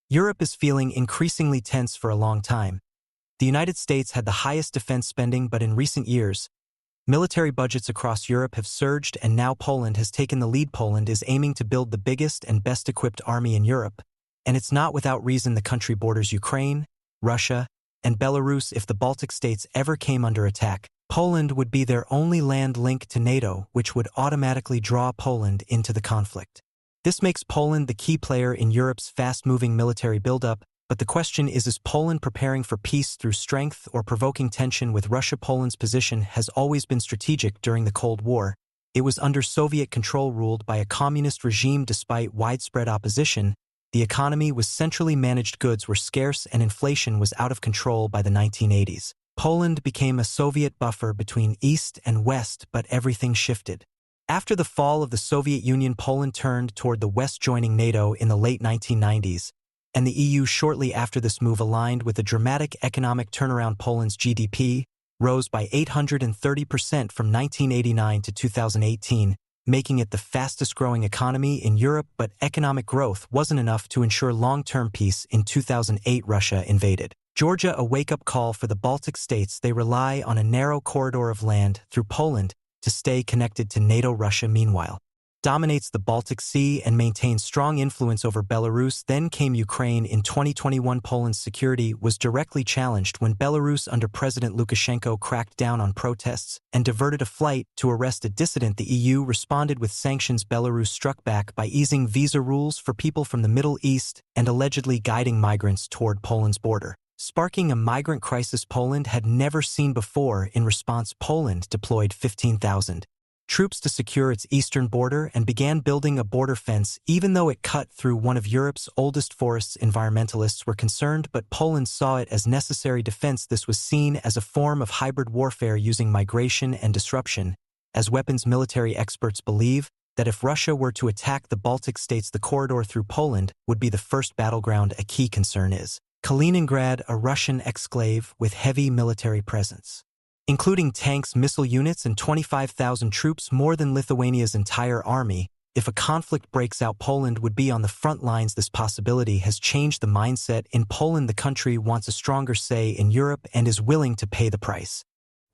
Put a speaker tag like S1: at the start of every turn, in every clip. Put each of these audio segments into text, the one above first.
S1: Europe is feeling increasingly tense for a long time. The United States had the highest defense spending, but in recent years, military budgets across Europe have surged, and now Poland has taken the lead. Poland is aiming to build the biggest and best-equipped army in Europe, and it's not without reason. The country borders Ukraine, Russia, and Belarus. If the Baltic states ever came under attack, Poland would be their only land link to NATO, which would automatically draw Poland into the conflict. This makes Poland the key player in Europe's fast-moving military buildup, but the question is Poland preparing for peace through strength or provoking tension with Russia? Poland's position has always been strategic. During the Cold War, it was under Soviet control, ruled by a communist regime. Despite widespread opposition, the economy was centrally managed, goods were scarce, and inflation was out of control. By the 1980s, Poland became a Soviet buffer between East and West, but everything shifted. After the fall of the Soviet Union, Poland turned toward the West, joining NATO in the late 1990s, and the EU shortly after. This move aligned with a dramatic economic turnaround. Poland's GDP rose by 830% from 1989 to 2018, making it the fastest-growing economy in Europe. But economic growth wasn't enough to ensure long-term peace. In 2008, Russia invaded Georgia, a wake-up call for the Baltic states. They rely on a narrow corridor of land through Poland to stay connected to NATO. Russia, meanwhile, dominates the Baltic Sea and maintains strong influence over Belarus. Then came Ukraine in 2021. Poland's security was directly challenged when Belarus under President Lukashenko cracked down on protests and diverted a flight to arrest a dissident. The EU responded with sanctions. Belarus struck back by easing visa rules for people from the Middle East and allegedly guiding migrants toward Poland's border, sparking a migrant crisis Poland had never seen before. In response, Poland deployed 15,000 troops to secure its eastern border and began building a border fence, even though it cut through one of Europe's oldest forests. Environmentalists were concerned, but Poland saw it as necessary defense. This was seen as a form of hybrid warfare, using migration and disruption as weapons. Military experts believe that if Russia were to attack the Baltic states, the corridor through Poland would be the first battleground. A key concern is Kaliningrad, a Russian exclave with heavy military presence, including tanks, missile units, and 25,000 troops, more than Lithuania's entire army. If a conflict breaks out, Poland would be on the front lines. This possibility has changed the mindset in Poland. The country wants a stronger say in Europe and is willing to pay the price.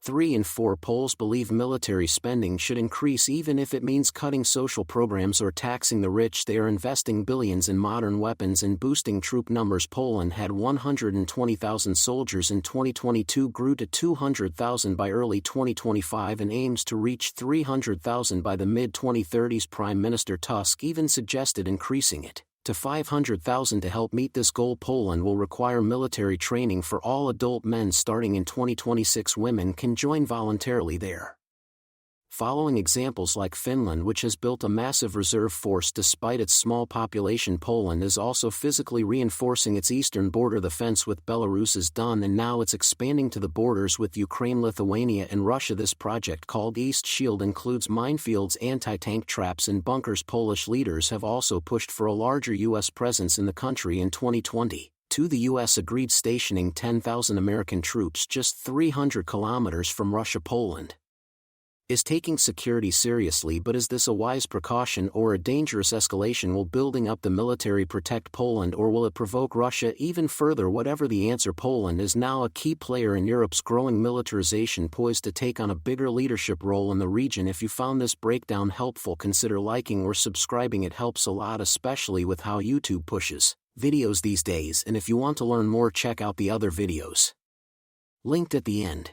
S2: 3 in 4 Poles believe military spending should increase, even if it means cutting social programs or taxing the rich. They are investing billions in modern weapons and boosting troop numbers. Poland had 120,000 soldiers in 2022, grew to 200,000 by early 2025, and aims to reach 300,000 by the mid-2030s. Prime Minister Tusk even suggested increasing it to 500,000 to help meet this goal. Poland will require military training for all adult men starting in 2026. Women can join voluntarily there, following examples like Finland, which has built a massive reserve force despite its small population. Poland is also physically reinforcing its eastern border. The fence with Belarus is done, and now it's expanding to the borders with Ukraine, Lithuania, and Russia. This project, called East Shield, includes minefields, anti-tank traps, and bunkers. Polish leaders have also pushed for a larger U.S. presence in the country. In 2020, the U.S. agreed stationing 10,000 American troops just 300 kilometers from Russia. Poland is taking security seriously, but is this a wise precaution or a dangerous escalation? Will building up the military protect Poland, or will it provoke Russia even further? Whatever the answer, Poland is now a key player in Europe's growing militarization, poised to take on a bigger leadership role in the region. If you found this breakdown helpful, consider liking or subscribing. It helps a lot, especially with how YouTube pushes videos these days. And if you want to learn more, check out the other videos linked at the end.